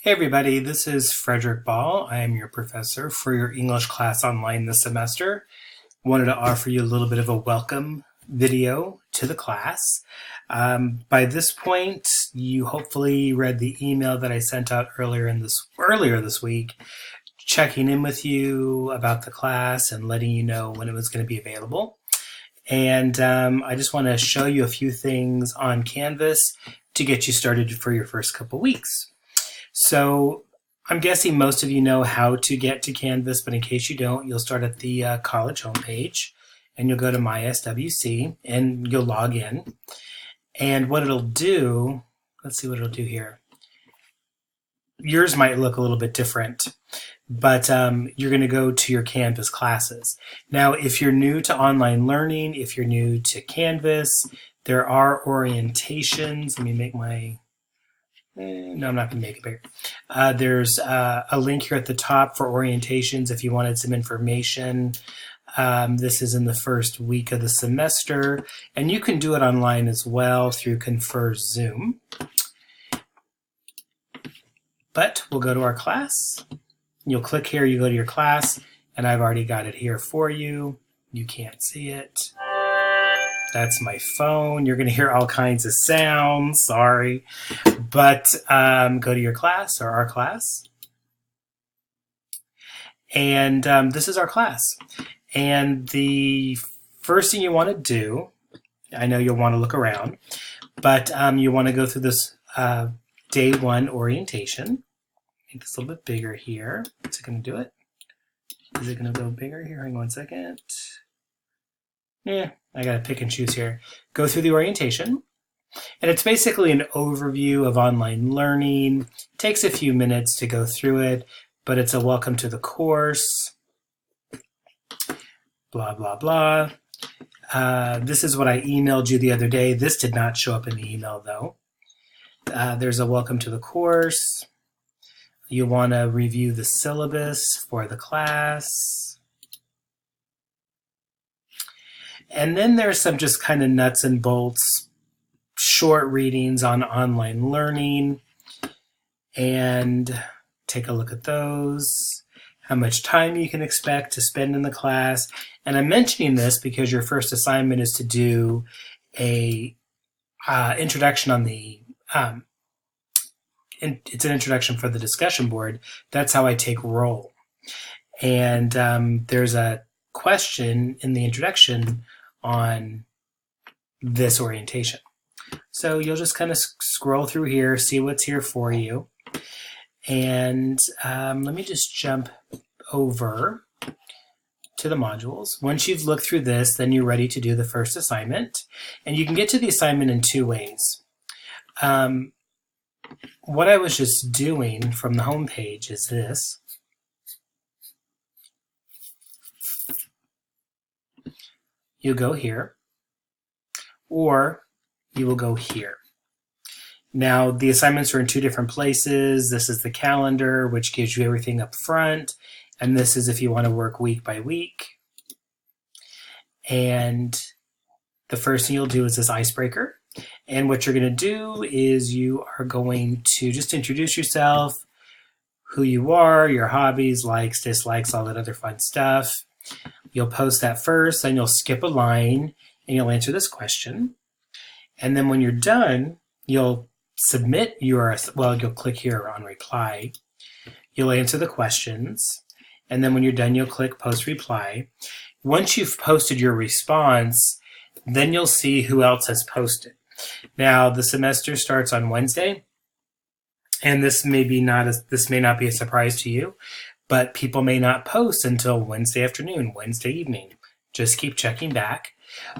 Hey everybody, this is Frederick Ball. I am your professor for your English class online this semester. Wanted to offer you a little bit of a welcome video to the class. By this point, you hopefully read the email that I sent out earlier this week, checking in with you about the class and letting you know when it was going to be available. And I just want to show you a few things on Canvas to get you started for your first couple weeks. So I'm guessing most of you know how to get to Canvas, but in case you don't, you'll start at the college homepage and you'll go to My SWC and you'll log in. And what it'll do, let's see what it'll do here. Yours might look a little bit different, but you're going to go to your Canvas classes. Now, if you're new to online learning, if you're new to Canvas, there are orientations. Let me make my... No, I'm not going to make it bigger. There's a link here at the top for orientations if you wanted some information. This is in the first week of the semester, and you can do it online as well through Confer Zoom. But we'll go to our class. You'll click here, you go to your class, and I've already got it here for you. You can't see it. That's my phone. You're going to hear all kinds of sounds. Sorry. But go to your class or our class. And this is our class. And the first thing you want to do, I know you'll want to look around, but you want to go through this day one orientation. Make this a little bit bigger here. Is it going to do it? Is it going to go bigger here? Hang on 1 second. Yeah, I gotta pick and choose here. Go through the orientation, and it's basically an overview of online learning. It takes a few minutes to go through it, but it's a welcome to the course, blah, blah, blah. This is what I emailed you the other day. This did not show up in the email, though. There's a welcome to the course. You want to review the syllabus for the class. And then there's some just kind of nuts and bolts, short readings on online learning. And take a look at those. How much time you can expect to spend in the class. And I'm mentioning this because your first assignment is to do a introduction on the, it's an introduction for the discussion board. That's how I take roll. And there's a question in the introduction on this orientation. So you'll just kind of scroll through here, see what's here for you. And let me just jump over to the modules. Once you've looked through this, then you're ready to do the first assignment. And you can get to the assignment in two ways. What I was just doing from the home page is this. You go here, or you will go here. Now, the assignments are in two different places. This is the calendar, which gives you everything up front, and this is if you want to work week by week. And the first thing you'll do is this icebreaker. And what you're going to do is you are going to just introduce yourself, who you are, your hobbies, likes, dislikes, all that other fun stuff. You'll post that first, then you'll skip a line, and you'll answer this question. And then when you're done, you'll submit your, well, you'll click here on reply. You'll answer the questions. And then when you're done, you'll click post reply. Once you've posted your response, then you'll see who else has posted. Now, the semester starts on Wednesday, and this may not be a surprise to you, but people may not post until Wednesday afternoon, Wednesday evening. Just keep checking back.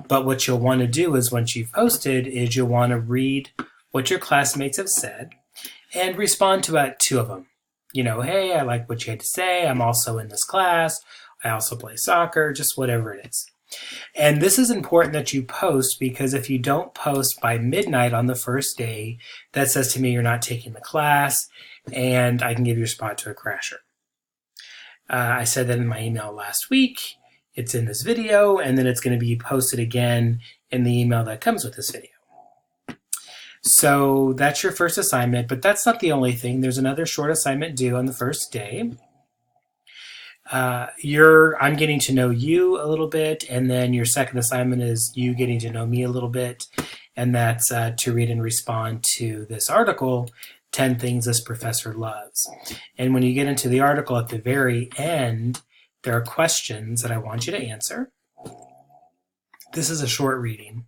But what you'll want to do is once you've posted is you'll want to read what your classmates have said and respond to about two of them. You know, hey, I like what you had to say. I'm also in this class. I also play soccer, just whatever it is. And this is important that you post because if you don't post by midnight on the first day, that says to me you're not taking the class and I can give your spot to a crasher. I said that in my email last week. It's in this video, and then it's going to be posted again in the email that comes with this video. So that's your first assignment, but that's not the only thing. There's another short assignment due on the first day. I'm getting to know you a little bit, and then your second assignment is you getting to know me a little bit, and that's to read and respond to this article, 10 Things This Professor Loves. And when you get into the article at the very end, there are questions that I want you to answer. This is a short reading,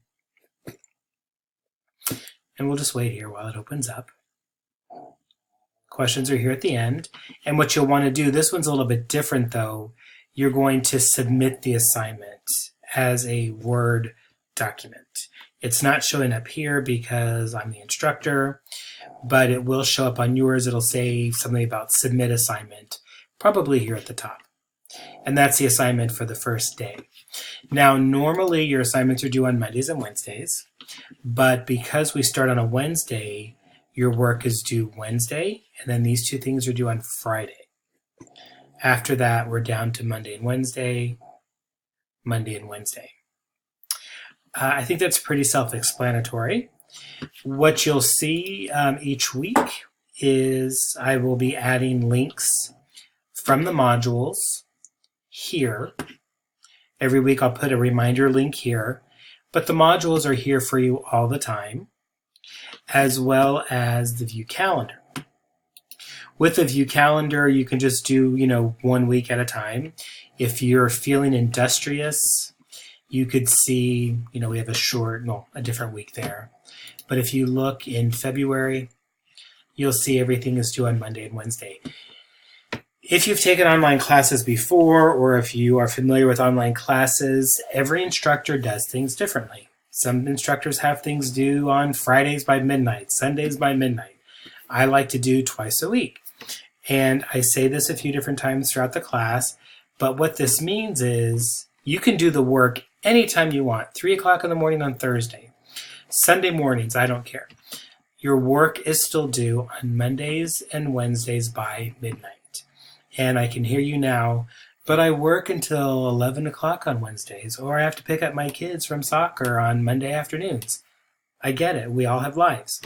and we'll just wait here while it opens up. Questions are here at the end. And what you'll want to do, this one's a little bit different though. You're going to submit the assignment as a Word document. It's not showing up here because I'm the instructor, but it will show up on yours. It'll say something about submit assignment, probably here at the top. And that's the assignment for the first day. Now, normally your assignments are due on Mondays and Wednesdays, but because we start on a Wednesday, your work is due Wednesday, and then these two things are due on Friday. After that, we're down to Monday and Wednesday, Monday and Wednesday. I think that's pretty self-explanatory. What you'll see each week is I will be adding links from the modules here. Every week I'll put a reminder link here, but the modules are here for you all the time, as well as the view calendar. With the view calendar, you can just do, 1 week at a time. If you're feeling industrious, you could see, we have a different week there. But if you look in February, you'll see everything is due on Monday and Wednesday. If you've taken online classes before, or if you are familiar with online classes, every instructor does things differently. Some instructors have things due on Fridays by midnight, Sundays by midnight. I like to do twice a week. And I say this a few different times throughout the class, but what this means is you can do the work anytime you want, 3 o'clock in the morning on Thursday, Sunday mornings, I don't care. Your work is still due on Mondays and Wednesdays by midnight. And I can hear you now, but I work until 11 o'clock on Wednesdays, or I have to pick up my kids from soccer on Monday afternoons. I get it. We all have lives.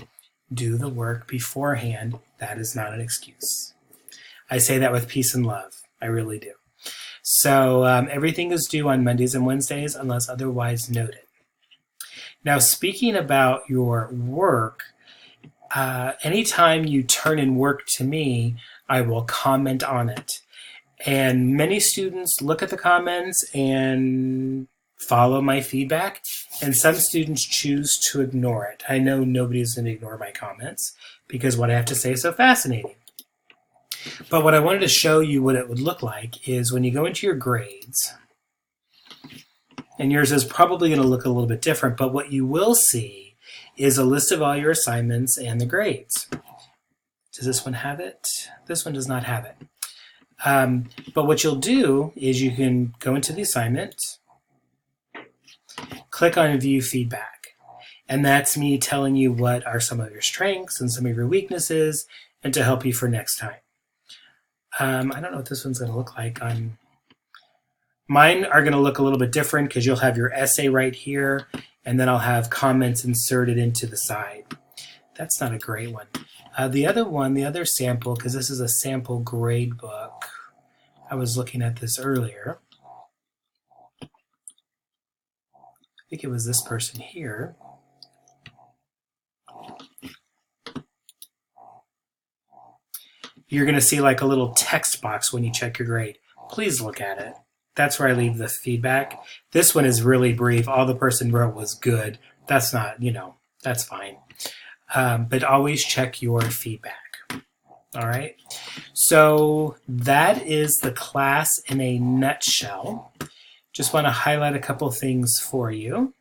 Do the work beforehand. That is not an excuse. I say that with peace and love. I really do. So everything is due on Mondays and Wednesdays unless otherwise noted. Now, speaking about your work, anytime you turn in work to me, I will comment on it. And many students look at the comments and follow my feedback, and some students choose to ignore it. I know nobody's going to ignore my comments because what I have to say is so fascinating. But what I wanted to show you what it would look like is when you go into your grades, and yours is probably going to look a little bit different, but what you will see is a list of all your assignments and the grades. Does this one have it? This one does not have it. But what you'll do is you can go into the assignment, click on View Feedback, and that's me telling you what are some of your strengths and some of your weaknesses and to help you for next time. I don't know what this one's going to look like. Mine are going to look a little bit different because you'll have your essay right here, and then I'll have comments inserted into the side. That's not a great one. The other sample, because this is a sample grade book. I was looking at this earlier. I think it was this person here. You're going to see like a little text box when you check your grade. Please look at it. That's where I leave the feedback. This one is really brief. All the person wrote was good. That's not, that's fine. But always check your feedback. All right. So that is the class in a nutshell. Just want to highlight a couple things for you.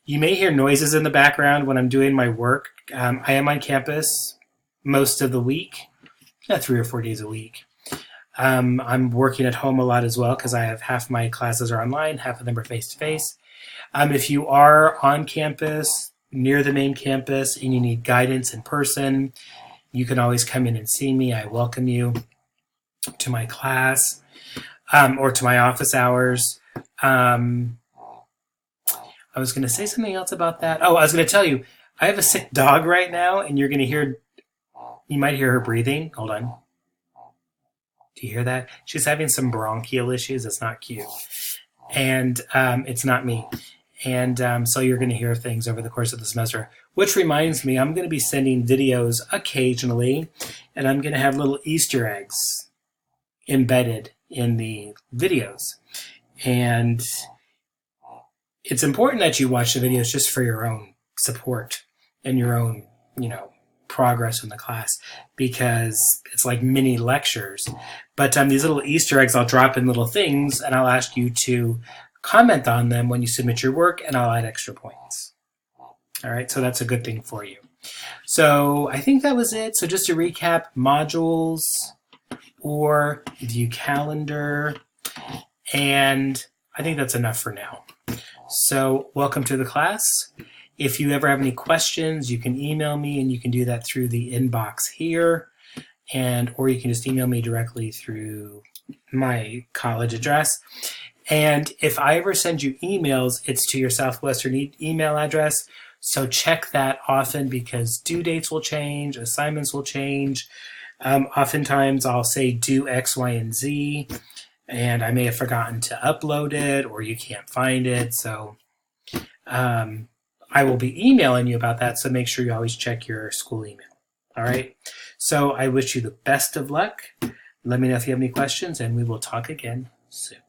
You may hear noises in the background when I'm doing my work. I am on campus most of the week, 3 or 4 days a week. I'm working at home a lot as well because I have half my classes are online, half of them are face-to-face. If you are on campus, near the main campus, and you need guidance in person, you can always come in and see me. I welcome you to my class or to my office hours. I was going to say something else about that. Oh, I was going to tell you, I have a sick dog right now, and you might hear her breathing. Hold on. Do you hear that? She's having some bronchial issues. It's not cute. And it's not me. And so you're going to hear things over the course of the semester, which reminds me, I'm going to be sending videos occasionally, and I'm going to have little Easter eggs embedded in the videos. And it's important that you watch the videos just for your own support and your own, progress in the class, because it's like mini lectures. But these little Easter eggs, I'll drop in little things, and I'll ask you to comment on them when you submit your work, and I'll add extra points. All right, so that's a good thing for you. So I think that was it. So just to recap, modules or view calendar, and I think that's enough for now. So welcome to the class. If you ever have any questions, you can email me, and you can do that through the inbox here, or you can just email me directly through my college address. And if I ever send you emails, it's to your Southwestern email address. So check that often, because due dates will change, assignments will change. Oftentimes I'll say do X, Y, and Z, and I may have forgotten to upload it, or you can't find it. So I will be emailing you about that. So make sure you always check your school email. All right. So I wish you the best of luck. Let me know if you have any questions, and we will talk again soon.